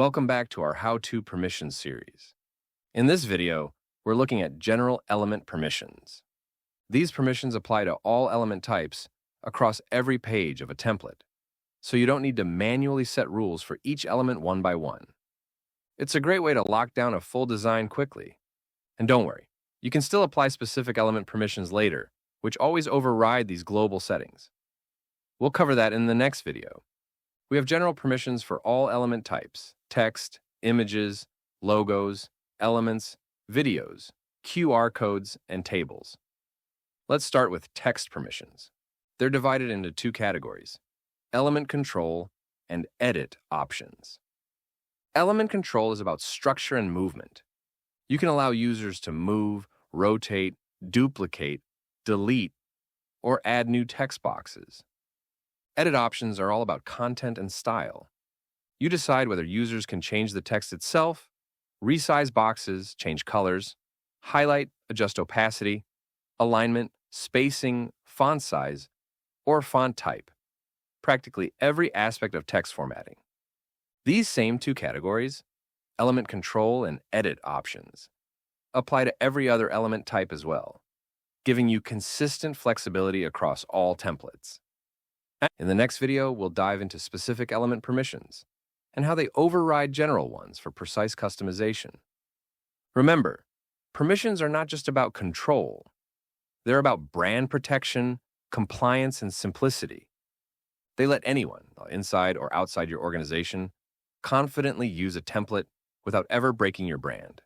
Welcome back to our How-To Permissions series. In this video, we're looking at general element permissions. These permissions apply to all element types across every page of a template, so you don't need to manually set rules for each element one by one. It's a great way to lock down a full design quickly. And don't worry, you can still apply specific element permissions later, which always override these global settings. We'll cover that in the next video. We have general permissions for all element types: text, images, logos, elements, videos, QR codes, and tables. Let's start with text permissions. They're divided into two categories: element control and edit options. Element control is about structure and movement. You can allow users to move, rotate, duplicate, delete, or add new text boxes. Edit options are all about content and style. You decide whether users can change the text itself, resize boxes, change colors, highlight, adjust opacity, alignment, spacing, font size, or font type. Practically every aspect of text formatting. These same two categories, element control and edit options, apply to every other element type as well, giving you consistent flexibility across all templates. In the next video, we'll dive into specific element permissions and how they override general ones for precise customization. Remember, permissions are not just about control. They're about brand protection, compliance, and simplicity. They let anyone, inside or outside your organization, confidently use a template without ever breaking your brand.